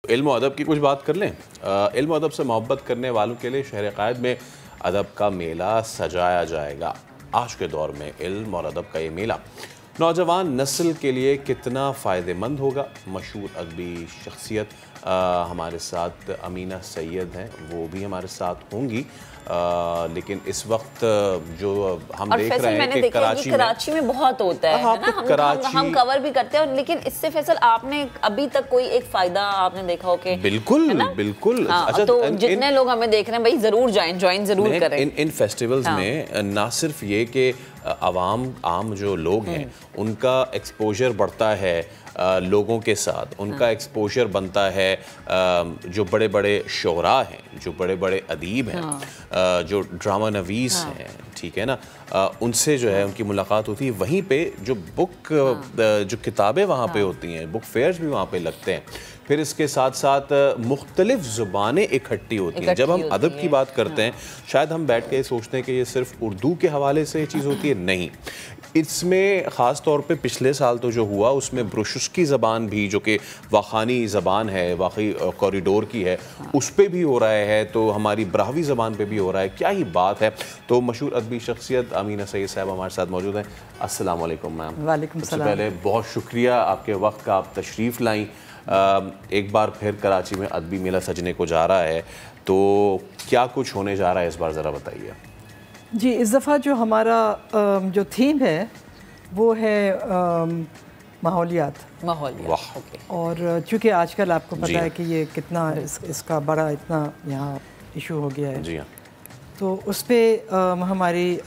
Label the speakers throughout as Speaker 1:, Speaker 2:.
Speaker 1: इल्म और अदब की कुछ बात कर लें। इल्म और अदब से मोहब्बत करने वालों के लिए शहर क़ायद में अदब का मेला सजाया जाएगा। आज के दौर में इल्म और अदब का ये मेला नौजवान नस्ल के लिए कितना फ़ायदेमंद होगा। मशहूर अदबी शख्सियत हमारे साथ अमीना सैयद हैं, वो भी हमारे साथ होंगी। लेकिन इस वक्त जो हम देख रहे हैं कि
Speaker 2: कराची में बहुत होता है ना, हम कवर भी करते हैं। लेकिन इससे फैसल आपने अभी तक कोई एक फ़ायदा आपने देखा हो कि
Speaker 1: बिल्कुल बिल्कुल।
Speaker 2: अच्छा, तो जितने लोग हमें देख रहे हैं भाई ज़रूर ज्वाइन ज़रूर करें।
Speaker 1: इन फेस्टिवल्स में ना सिर्फ ये कि आम जो लोग हैं उनका एक्सपोजर बढ़ता है, लोगों के साथ उनका एक्सपोजर बनता है, जो बड़े बड़े शुरा हैं, जो बड़े बड़े अदीब हैं, जो ड्रामा नवीस हैं, ठीक है ना, उनसे जो है उनकी मुलाकात होती है। वहीं पे जो जो किताबें वहाँ पे होती हैं, बुक फेयर्स भी वहाँ पे लगते हैं। फिर इसके साथ साथ मुख्तलिफ ज़ुबानें इकट्ठी होती हैं। जब हम अदब की बात करते हैं, शायद हम बैठ के सोचते हैं कि ये सिर्फ उर्दू के हवाले से ये चीज़ होती है, नहीं। इसमें ख़ास तौर पे पिछले साल तो जो हुआ उसमें ब्रुशुस की ज़बान भी, जो कि वाखानी ज़बान है, वाकई कॉरिडोर की है, उस पर भी हो रहा है, तो हमारी ब्राहवी ज़बान पे भी हो रहा है। क्या ही बात है। तो मशहूर अदबी शख्सियत अमीना सैयद साहब हमारे साथ मौजूद हैं। अस्सलाम वालेकुम मैम।
Speaker 2: वालेकुम
Speaker 1: सबसे पहले बहुत शुक्रिया आपके वक्त का, आप तशरीफ़ लाई। एक बार फिर कराची में अदबी मेला सजने को जा रहा है, तो क्या कुछ होने जा रहा है इस बार, ज़रा बताइए।
Speaker 3: जी, इस दफ़ा जो हमारा जो थीम है वो है माहौलियात। और चूँकि आजकल आपको पता है कि ये कितना इसका बड़ा इतना यहाँ इशू हो गया है।
Speaker 1: जी हाँ।
Speaker 3: तो उस पर हमारी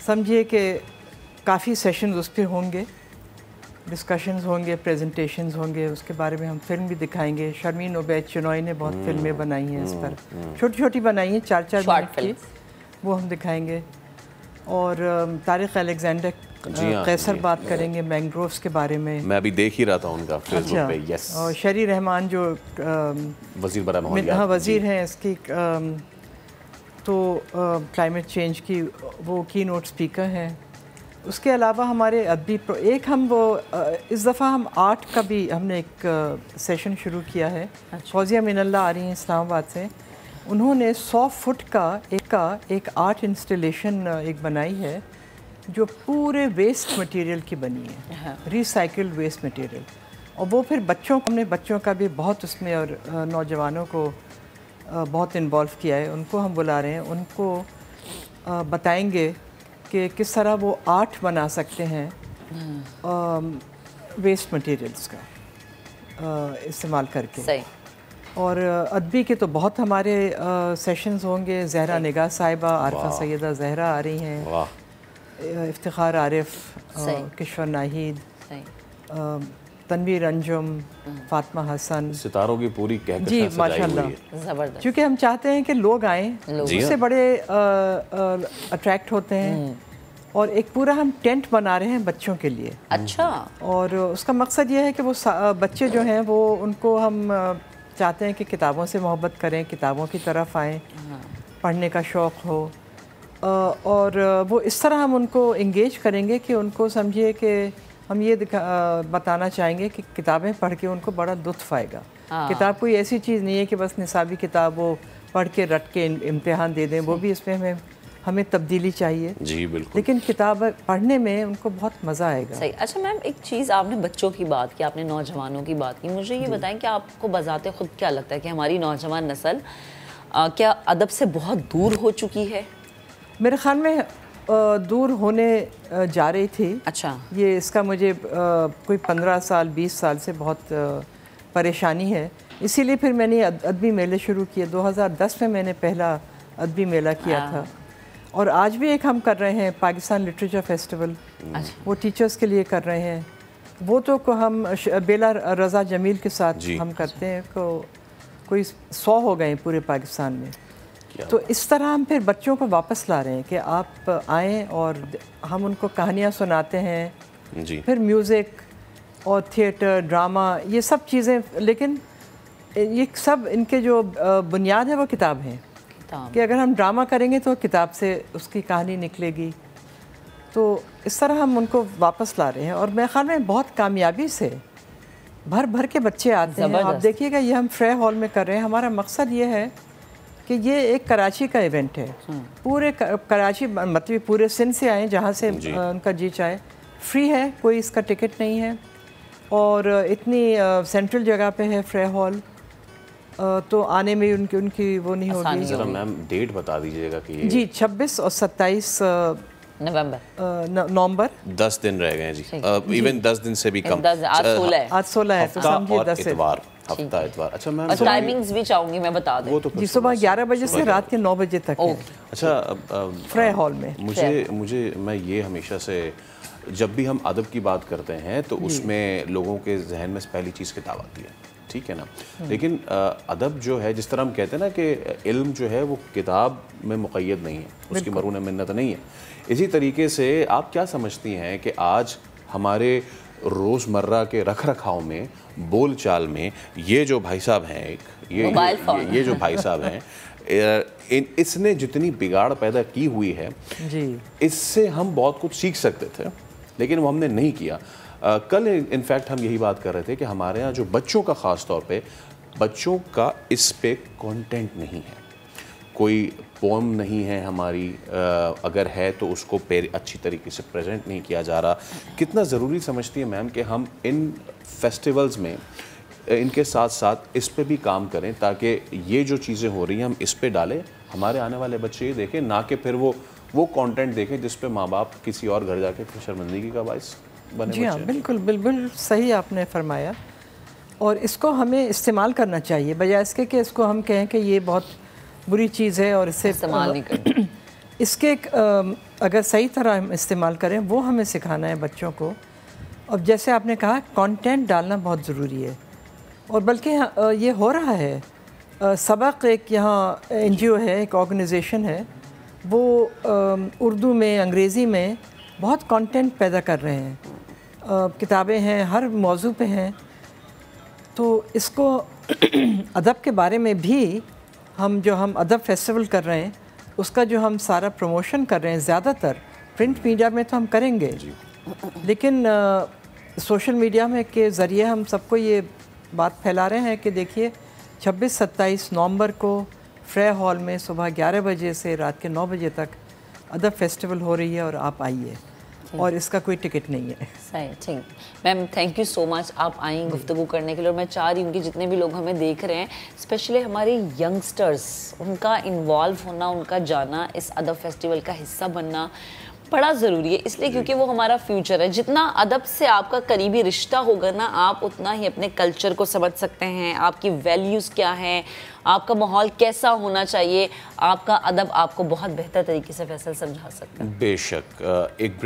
Speaker 3: समझिए कि काफ़ी सेशंस उस पर होंगे, डिस्कशंस होंगे, प्रेजेंटेशंस होंगे। उसके बारे में हम फिल्म भी दिखाएंगे। शर्मीन उबैद चिनॉय ने बहुत फिल्में बनाई हैं इस पर, छोटी छोटी बनाई हैं, 4-4 मिनट की, वो हम दिखाएंगे। और तारिक अलेक्जेंडर कैसर बात करेंगे मैंग्रोव्स के बारे में।
Speaker 1: मैं अभी देख ही रहा था उनका फेसबुक पे। यस।
Speaker 3: और शरी रहमान जो
Speaker 1: वज़ीर बराए माहौलियात,
Speaker 3: वज़ीर हैं इसकी, तो क्लाइमेट चेंज की वो की नोट स्पीकर हैं। उसके अलावा हमारे अदबी एक हम वो इस दफ़ा हम आर्ट का भी हमने एक सेशन शुरू किया है। फौजिया मिनल्ला आ रही हैं इस्लामाबाद से, उन्होंने 100 फुट का एक आर्ट इंस्टॉलेशन एक बनाई है जो पूरे वेस्ट मटेरियल की बनी है, रिसाइकिल्ड वेस्ट मटेरियल। और वो फिर हमने बच्चों का भी बहुत उसमें और नौजवानों को बहुत इन्वॉल्व किया है। उनको हम बुला रहे हैं, उनको बताएंगे कि किस तरह वो आर्ट बना सकते हैं वेस्ट मटेरियल्स का इस्तेमाल करके।
Speaker 2: सही।
Speaker 3: और अदबी के तो बहुत हमारे सेशंस होंगे। ज़हरा निगाह साहिबा, आरफा सैयदा ज़हरा आ रही हैं, इफ्तिखार आरिफ, किशोर नाहिद, तनवीर अंजुम, फातिमा हसन,
Speaker 1: सितारों की पूरी
Speaker 3: जी माशाल्लाह, ज़बरदस्त। क्योंकि हम चाहते हैं कि लोग आएँ, उससे बड़े अट्रैक्ट होते हैं। और एक पूरा हम टेंट बना रहे हैं बच्चों के लिए।
Speaker 2: अच्छा।
Speaker 3: और उसका मकसद ये है कि वो बच्चे जो हैं वो उनको हम चाहते हैं कि किताबों से मोहब्बत करें, किताबों की तरफ आएँ, पढ़ने का शौक़ हो। और वो इस तरह हम उनको इंगेज करेंगे कि उनको समझिए कि हम ये बताना चाहेंगे कि किताबें पढ़ के उनको बड़ा लुत्फ़ आएगा। किताब कोई ऐसी चीज़ नहीं है कि बस निसाबी किताब वो पढ़ के रट के इम्तिहान दे दें, वो भी इसमें हमें तब्दीली चाहिए।
Speaker 1: जी बिल्कुल।
Speaker 3: लेकिन किताब पढ़ने में उनको बहुत मज़ा आएगा।
Speaker 2: सही। अच्छा मैम, एक चीज़ आपने बच्चों की बात की, आपने नौजवानों की बात की, मुझे ये बताएं कि आपको बजाते खुद क्या लगता है कि हमारी नौजवान नस्ल क्या अदब से बहुत दूर हो चुकी है?
Speaker 3: मेरे ख़्याल में दूर होने जा रही थी।
Speaker 2: अच्छा।
Speaker 3: ये इसका मुझे कोई 15 साल 20 साल से बहुत परेशानी है। इसीलिए फिर मैंने अदबी मेले शुरू किए। 2010 में मैंने पहला अदबी मेला किया था। और आज भी एक हम कर रहे हैं, पाकिस्तान लिटरेचर फेस्टिवल, वो टीचर्स के लिए कर रहे हैं। वो तो हम बेला रज़ा जमील के साथ हम करते हैं, कोई 100 हो गए पूरे पाकिस्तान में। तो इस तरह हम फिर बच्चों को वापस ला रहे हैं कि आप आएँ और हम उनको कहानियाँ सुनाते हैं।
Speaker 1: जी।
Speaker 3: फिर म्यूज़िक और थिएटर, ड्रामा, ये सब चीज़ें। लेकिन ये सब इनके जो बुनियाद है वो किताब है कि अगर हम ड्रामा करेंगे तो किताब से उसकी कहानी निकलेगी। तो इस तरह हम उनको वापस ला रहे हैं और मेरे ख्याल में बहुत कामयाबी से भर भर के बच्चे आते हैं। आप देखिएगा ये हम फ्रे हॉल में कर रहे हैं, हमारा मकसद ये है कि ये एक कराची का इवेंट है। पूरे कराची मतलब पूरे सिंध से आए, जहाँ से उनका जी चाहे, फ्री है, कोई इसका टिकट नहीं है और इतनी सेंट्रल जगह पे है फ्रे हॉल, तो आने में उनकी वो नहीं होगी।
Speaker 1: जरा मैम डेट बता दीजिएगा कि
Speaker 3: जी 26 और 27 नवंबर
Speaker 1: 10 दिन रह गए जी, इवन 10 दिन से भी कम।
Speaker 2: आज
Speaker 3: 16 है तो समझिए 10
Speaker 1: इतवार, हफ्ता इतवार। अच्छा मैम,
Speaker 2: टाइमिंग्स भी चाहूंगी मैं बता दूं।
Speaker 3: जी सुबह 11 बजे से रात के 9 बजे तक है।
Speaker 1: अच्छा
Speaker 3: फ्रे हॉल में।
Speaker 1: मुझे मैं ये हमेशा से, जब भी हम अदब की बात करते हैं तो उसमें लोगों के जहन में पहली चीज़ किताब आती है, ठीक है ना। लेकिन अदब जो है, जिस तरह हम कहते हैं ना कि इल्म जो है वो किताब में मुक़य्यद नहीं है, उसकी मरून मिन्नत नहीं है। इसी तरीके से आप क्या समझती हैं कि आज हमारे रोज़मर्रा के रख रखाव में, बोल चाल में, ये जो भाई साहब हैं, ये जो भाई साहब हैं, इसने जितनी बिगाड़ पैदा की हुई है जी, इससे हम बहुत कुछ सीख सकते थे, लेकिन वो हमने नहीं किया। कल इनफैक्ट हम यही बात कर रहे थे कि हमारे यहाँ जो बच्चों का ख़ास तौर पे, बच्चों का इस पे कंटेंट नहीं है, कोई पोम नहीं है हमारी, अगर है तो उसको अच्छी तरीके से प्रेजेंट नहीं किया जा रहा। कितना ज़रूरी समझती है मैम कि हम इन फेस्टिवल्स में इनके साथ साथ इस पे भी काम करें, ताकि ये जो चीज़ें हो रही हैं हम इस पे डालें, हमारे आने वाले बच्चे ये देखें, ना कि फिर वो कंटेंट देखें जिस पे माँ बाप किसी और घर जाके फिर शर्मिंदगी का बाइस बने।
Speaker 3: जी हाँ, बिल्कुल सही आपने फरमाया। और इसको हमें इस्तेमाल करना चाहिए, बजाय इसके कि इसको हम कहें कि ये बहुत बुरी चीज़ है और इससे
Speaker 2: इस्तेमाल नहीं करना।
Speaker 3: इसके अगर सही तरह हम इस्तेमाल करें, वो हमें सिखाना है बच्चों को। और जैसे आपने कहा, कंटेंट डालना बहुत ज़रूरी है, और बल्कि ये हो रहा है। सबक एक यहाँ NGO है, एक ऑर्गेनाइजेशन है, वो उर्दू में, अंग्रेज़ी में बहुत कंटेंट पैदा कर रहे हैं, किताबें हैं, हर मौजू पे हैं। तो इसको अदब के बारे में भी हम अदब फेस्टिवल कर रहे हैं, उसका जो हम सारा प्रमोशन कर रहे हैं, ज़्यादातर प्रिंट मीडिया में तो हम करेंगे, लेकिन सोशल मीडिया में के ज़रिए हम सबको ये बात फैला रहे हैं कि देखिए 26-27 नवंबर को फ्रे हॉल में सुबह 11 बजे से रात के 9 बजे तक अदब फेस्टिवल हो रही है और आप आइए, और इसका कोई टिकट नहीं है।
Speaker 2: सही, ठीक ma'am, thank you so much, आप आई गुफ्तगू करने के लिए। और मैं चाह रही हूँ कि जितने भी लोग हमें देख रहे हैं, स्पेशली हमारे यंगस्टर्स, उनका इन्वॉल्व होना, उनका जाना, इस अदब फेस्टिवल का हिस्सा बनना बड़ा ज़रूरी है, इसलिए क्योंकि वो हमारा फ्यूचर है। जितना अदब से आपका करीबी रिश्ता होगा ना, आप उतना ही अपने कल्चर को समझ सकते हैं, आपकी वैल्यूज़ क्या हैं, आपका माहौल कैसा होना चाहिए, आपका अदब आपको बहुत बेहतर तरीके से फैसल समझा सकता है।
Speaker 1: बेशक। एक